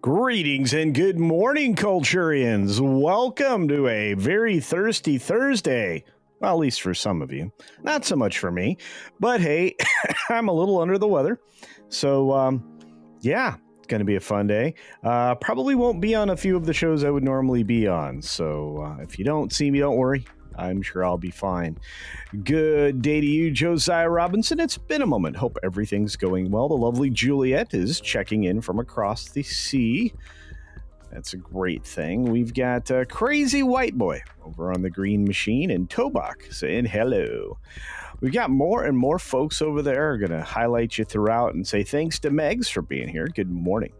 Greetings and good morning, Culturians. Welcome to a very thirsty Thursday. Well, at least for some of you. Not so much for me. But hey, I'm a little under the weather. So, yeah, it's going to be a fun day. Probably won't be on a few of the shows I would normally be on. So if you don't see me, don't worry. I'm sure I'll be fine. Good day to you, Josiah Robinson. It's been a moment. Hope everything's going well. The lovely Juliet is checking in from across the sea. That's a great thing. We've got Crazy White Boy over on the Green Machine and Tobak saying hello. We've got more and more folks over there are going to highlight you throughout and say thanks to Megs for being here. Good morning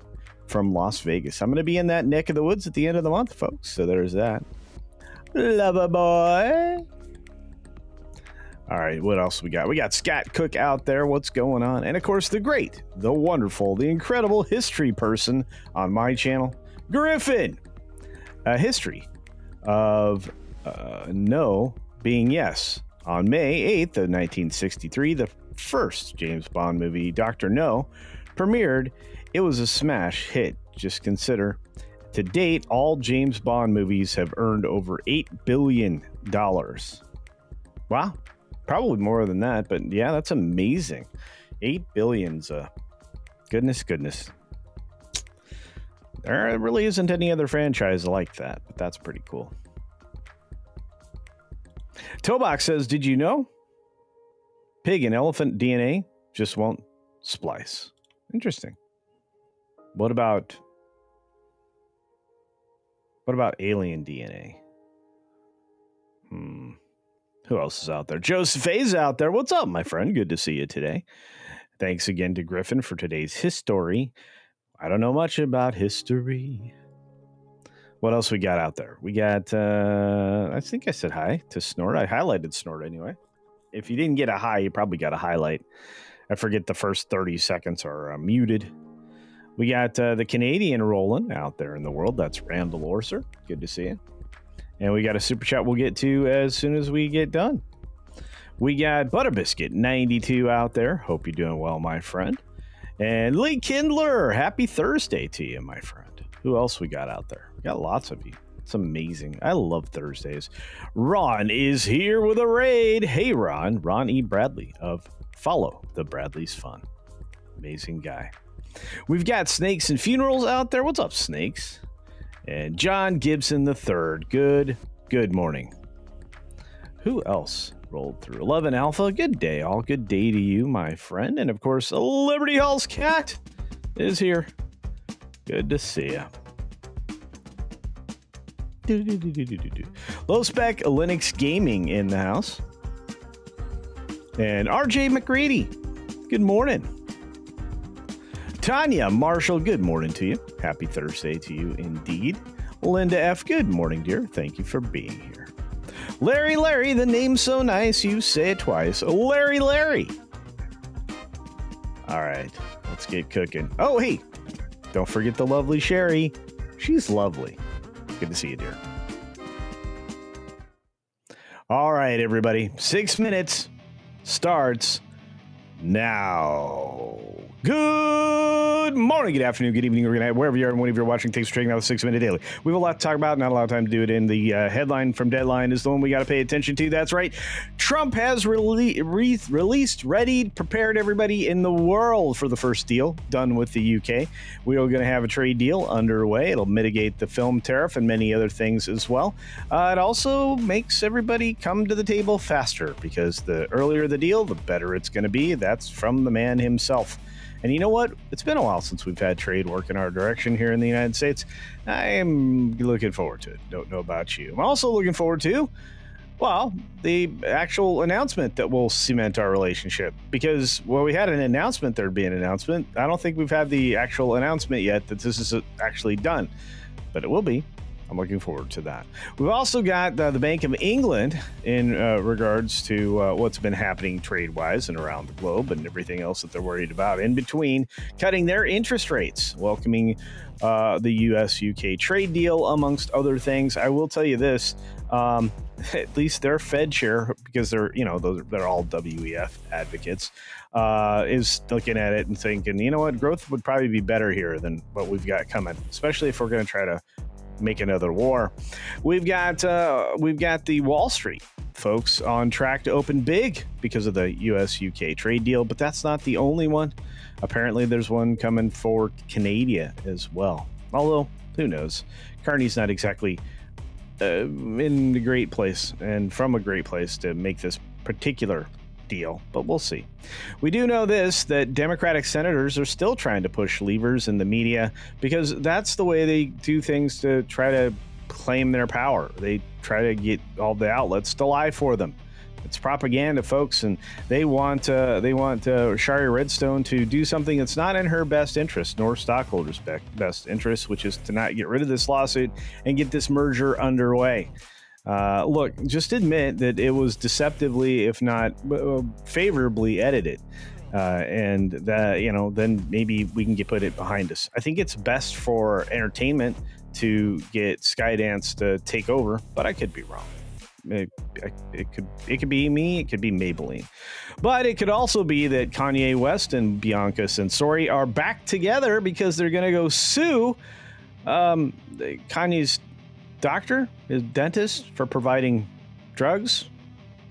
from Las Vegas. I'm going to be in that neck of the woods at the end of the month, folks. So there's that. Lover boy. All right, what else we got? We got Scott Cook out there. What's going on? And of course, the great, the wonderful, the incredible history person on my channel, Griffin. A history of no being yes. On May 8th of 1963, the first James Bond movie, Dr. No, premiered. It was a smash hit. Just consider. To date, all James Bond movies have earned over $8 billion. Wow. Probably more than that, but yeah, that's amazing. 8 billion's goodness. There really isn't any other franchise like that, but that's pretty cool. Tobak says, did you know? Pig and elephant DNA just won't splice. Interesting. What about alien DNA? Who else is out there? Joseph A's out there. What's up, my friend? Good to see you today. Thanks again to Griffin for today's history. I don't know much about history. What else we got out there? We got, I think I said hi to Snort. I highlighted Snort anyway. If you didn't get a hi, you probably got a highlight. I forget the first 30 seconds are muted. We got the Canadian rolling out there in the world. That's Randall Orser. Good to see you. And we got a super chat we'll get to as soon as we get done. We got Butterbiscuit 92 out there. Hope you're doing well, my friend. And Lee Kindler, happy Thursday to you, my friend. Who else we got out there? We got lots of you. It's amazing. I love Thursdays. Ron is here with a raid. Hey, Ron. Ron E. Bradley of Follow the Bradley's Fun. Amazing guy. We've got Snakes and Funerals out there. What's up, Snakes? And John Gibson III. Good morning. Who else rolled through? 11 Alpha. Good day, all. Good day to you, my friend. And of course, Liberty Hall's cat is here. Good to see you. Low Spec Linux Gaming in the house. And RJ McGrady. Good morning. Tanya Marshall, good morning to you. Happy Thursday to you indeed. Linda F, good morning, dear. Thank you for being here. Larry, the name's so nice, you say it twice. Larry. All right, let's get cooking. Oh, hey, don't forget the lovely Shari. She's lovely. Good to see you, dear. All right, everybody. 6 minutes starts now. Good morning, good afternoon, good evening, or good night, wherever you are and whenever you're watching. Thanks for checking out the 6 Minute Daily. We have a lot to talk about, not a lot of time to do it in. The headline from Deadline is the one we got to pay attention to. That's right. Trump has released, readied, prepared everybody in the world for the first deal done with the UK. We are going to have a trade deal underway. It'll mitigate the film tariff and many other things as well. It also makes everybody come to the table faster because the earlier the deal, the better it's going to be. That's from the man himself. And you know what? It's been a while since we've had trade work in our direction here in the United States. I am looking forward to it. Don't know about you. I'm also looking forward to, well, the actual announcement that will cement our relationship. Because, well, we had an announcement there'd be an announcement. I don't think we've had the actual announcement yet that this is actually done. But it will be. I'm looking forward to that. We've also got the Bank of England in regards to what's been happening trade-wise and around the globe and everything else that they're worried about. In between, cutting their interest rates, welcoming the U.S.-UK trade deal, amongst other things. I will tell you this. At least their Fed chair, because they're all WEF advocates, is looking at it and thinking, you know what, growth would probably be better here than what we've got coming, especially if we're going to try to make another war. We've got the Wall Street folks on track to open big because of the US-UK trade deal, but that's not the only one. Apparently, there's one coming for Canada as well. Although, who knows? Carney's not exactly in the great place and from a great place to make this particular deal, but we'll see. We do know this, that Democratic senators are still trying to push levers in the media because that's the way they do things to try to claim their power. They try to get all the outlets to lie for them. It's propaganda, folks, and they want Shari Redstone to do something that's not in her best interest, nor stockholders' best interest, which is to not get rid of this lawsuit and get this merger underway. Look, just admit that it was deceptively, if not favorably edited. And that, then maybe we can put it behind us. I think it's best for entertainment to get Skydance to take over, but I could be wrong. It could be me, it could be Maybelline, but it could also be that Kanye West and Bianca Censori are back together because they're going to go sue Kanye's doctor, his dentist, for providing drugs.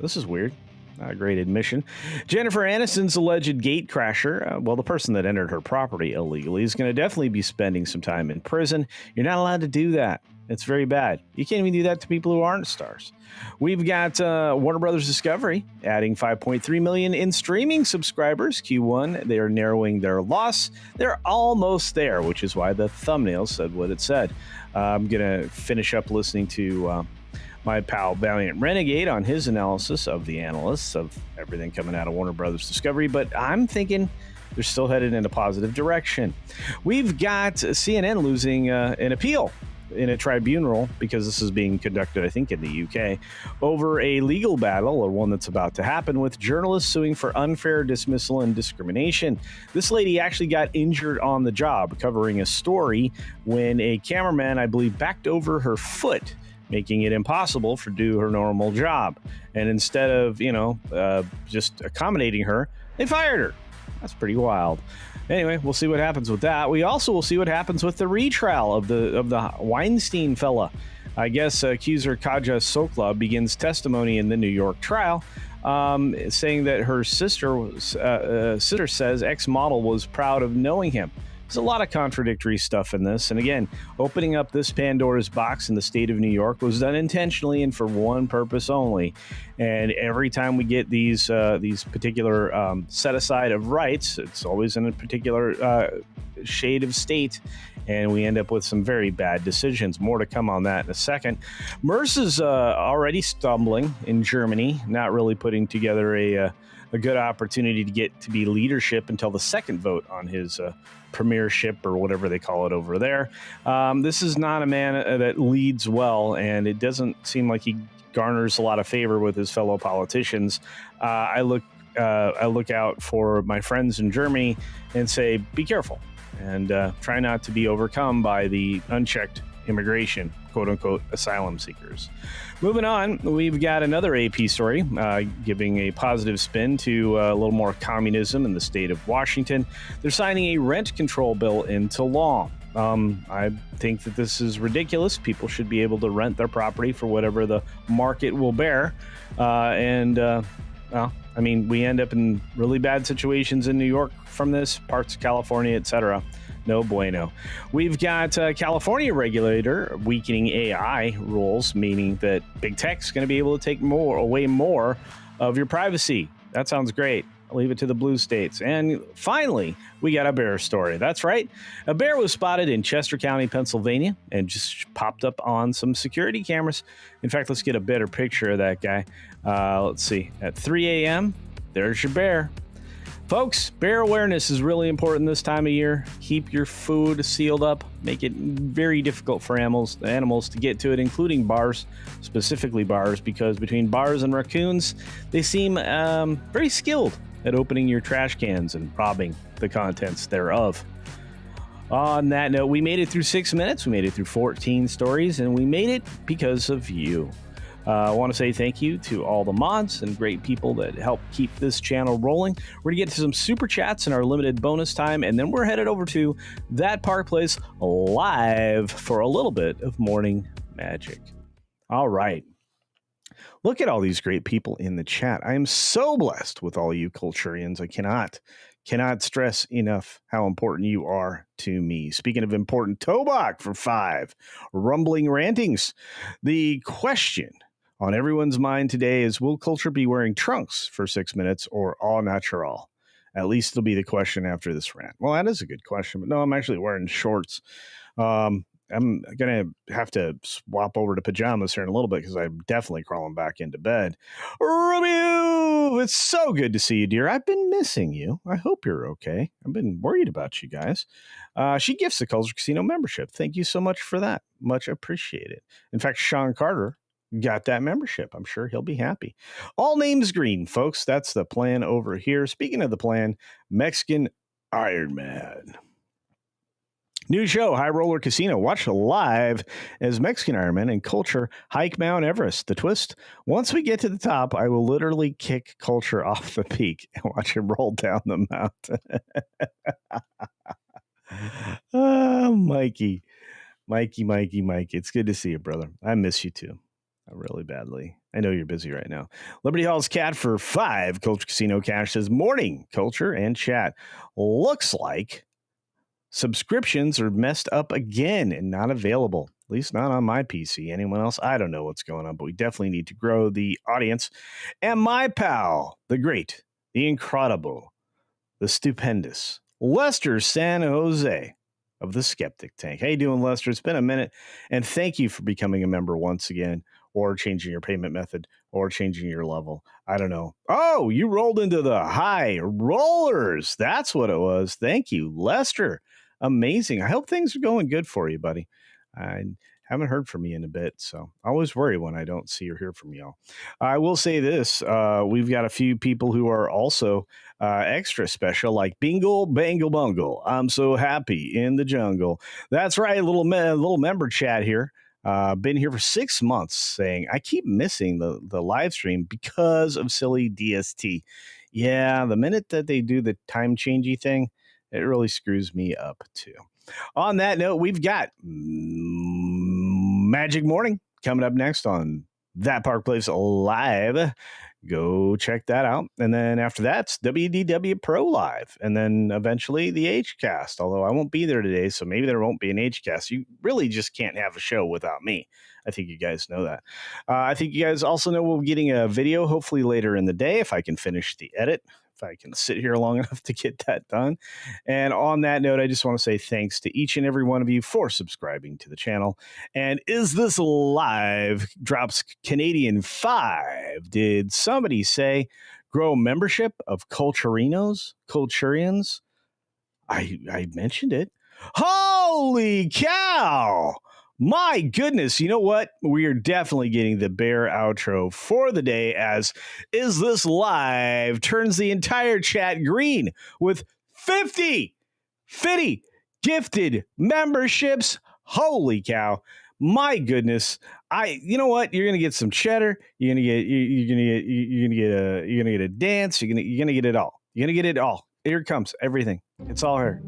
This is weird. Not a great admission. Jennifer Aniston's alleged gate crasher, the person that entered her property illegally, is going to definitely be spending some time in prison. You're not allowed to do that. It's very bad. You can't even do that to people who aren't stars. We've got Warner Brothers Discovery adding 5.3 million in streaming subscribers. Q1, they are narrowing their loss. They're almost there, which is why the thumbnail said what it said. I'm going to finish up listening to my pal Valiant Renegade on his analysis of the analysts of everything coming out of Warner Brothers Discovery, but I'm thinking they're still headed in a positive direction. We've got CNN losing an appeal in a tribunal, because this is being conducted, I think, in the UK, over a legal battle, or one that's about to happen, with journalists suing for unfair dismissal and discrimination. This lady actually got injured on the job covering a story when a cameraman, I believe, backed over her foot, making it impossible for do her normal job. And instead of, just accommodating her, they fired her. That's pretty wild. Anyway, we'll see what happens with that. We also will see what happens with the retrial of the Weinstein fella. I guess accuser Kaja Sokola begins testimony in the New York trial, saying that her sister says ex-model was proud of knowing him. There's a lot of contradictory stuff in this. And again, opening up this Pandora's box in the state of New York was done intentionally and for one purpose only. And every time we get these particular set aside of rights, it's always in a particular shade of state. And we end up with some very bad decisions. More to come on that in a second. Merce is already stumbling in Germany, not really putting together a good opportunity to get to be leadership until the second vote on his premiership, or whatever they call it over there. This is not a man that leads well, and it doesn't seem like he garners a lot of favor with his fellow politicians. I look out for my friends in Germany and say, be careful, and try not to be overcome by the unchecked immigration, quote unquote, asylum seekers. Moving on, we've got another AP story giving a positive spin to a little more communism in the state of Washington. They're signing a rent control bill into law. I think that this is ridiculous. People should be able to rent their property for whatever the market will bear. We end up in really bad situations in New York from this, parts of California, etc. No bueno. We've got a California regulator weakening AI rules, meaning that big tech's going to be able to take away more of your privacy. That sounds great. I'll leave it to the blue states. And finally, we got a bear story. That's right. A bear was spotted in Chester County, Pennsylvania, and just popped up on some security cameras. In fact, let's get a better picture of that guy. Let's see. At 3 a.m., there's your bear. Folks, bear awareness is really important this time of year. Keep your food sealed up. Make it very difficult for animals to get to it, including bars, specifically bars, because between bars and raccoons, they seem very skilled at opening your trash cans and robbing the contents thereof. On that note, we made it through 6 minutes. We made it through 14 stories, and we made it because of you. I want to say thank you to all the mods and great people that help keep this channel rolling. We're going to get to some super chats in our limited bonus time, and then we're headed over to That Park Place live for a little bit of morning magic. All right. Look at all these great people in the chat. I am so blessed with all you Culturians. I cannot stress enough how important you are to me. Speaking of important, Tobach for 5. Rumbling Rantings. The question on everyone's mind today is, will Culture be wearing trunks for 6 minutes or au natural? At least it'll be the question after this rant. Well, that is a good question, but no, I'm actually wearing shorts. I'm going to have to swap over to pajamas here in a little bit because I'm definitely crawling back into bed. Review! It's so good to see you, dear. I've been missing you. I hope you're okay. I've been worried about you guys. She gifts the Culture Casino membership. Thank you so much for that. Much appreciated. In fact, Sean Carter got that membership. I'm sure he'll be happy. All names green, folks. That's the plan over here. Speaking of the plan, Mexican Iron Man. New show, High Roller Casino. Watch live as Mexican Iron Man and Culture hike Mount Everest. The twist, once we get to the top, I will literally kick Culture off the peak and watch him roll down the mountain. Oh, Mikey. It's good to see you, brother. I miss you too. Really badly. I know you're busy right now. Liberty Hall's Cat for 5. Culture Casino Cash says, morning, Culture and chat. Looks like subscriptions are messed up again and not available. At least not on my PC. Anyone else? I don't know what's going on, but we definitely need to grow the audience. And my pal, the great, the incredible, the stupendous, Lester San Jose of the Skeptic Tank. How you doing, Lester? It's been a minute, and thank you for becoming a member once again, or changing your payment method, or changing your level. I don't know. Oh, you rolled into the high rollers. That's what it was. Thank you, Lester. Amazing. I hope things are going good for you, buddy. I haven't heard from you in a bit, so I always worry when I don't see or hear from y'all. I will say this. We've got a few people who are also extra special, like Bingle Bangle Bungle. I'm so happy in the jungle. That's right, little member chat here. Been here for 6 months saying, I keep missing the live stream because of silly DST. Yeah, the minute that they do the time changey thing, it really screws me up too. On that note, we've got Magic Morning coming up next on That Park Place Live. Go check that out. And then after that, it's WDW Pro Live. And then eventually the H-Cast, although I won't be there today, so maybe there won't be an H-Cast. You really just can't have a show without me. I think you guys know that. I think you guys also know we'll be getting a video hopefully later in the day if I can finish the edit. I can sit here long enough to get that done. And on that note, I just want to say thanks to each and every one of you for subscribing to the channel. And Is This Live drops Canadian 5. Did somebody say grow membership of Culturians? I mentioned it. Holy cow! My goodness, you know what? We are definitely getting the bear outro for the day as Is This Live turns the entire chat green with 50 gifted memberships. Holy cow. My goodness. You know what? You're going to get some cheddar. You're going to get a dance. You're going to get it all. You're going to get it all. Here it comes. Everything. It's all her.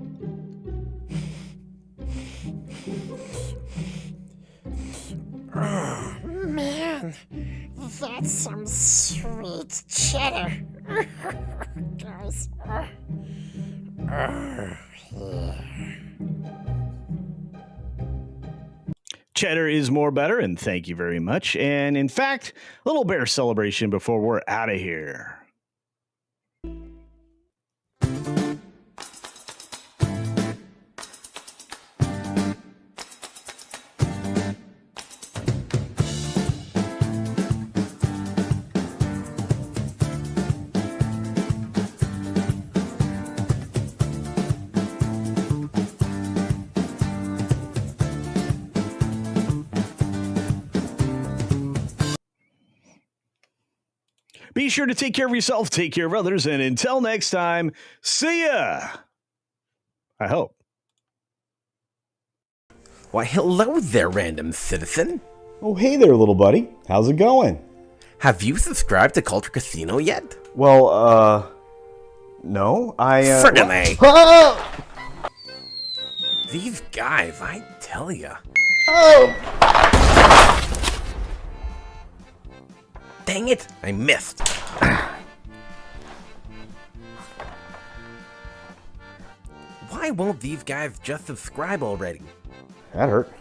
Oh, man, that's some sweet cheddar. Guys, yeah. Cheddar is more better, and thank you very much. And in fact, a little bear celebration before we're out of here. Be sure to take care of yourself, take care of others, and until next time, see ya! I hope. Why, hello there, random citizen. Oh, hey there, little buddy. How's it going? Have you subscribed to Culture Casino yet? Well, no, Friggin' Oh! These guys, I tell ya. Oh! Dang it, I missed. Why won't these guys just subscribe already? That hurt.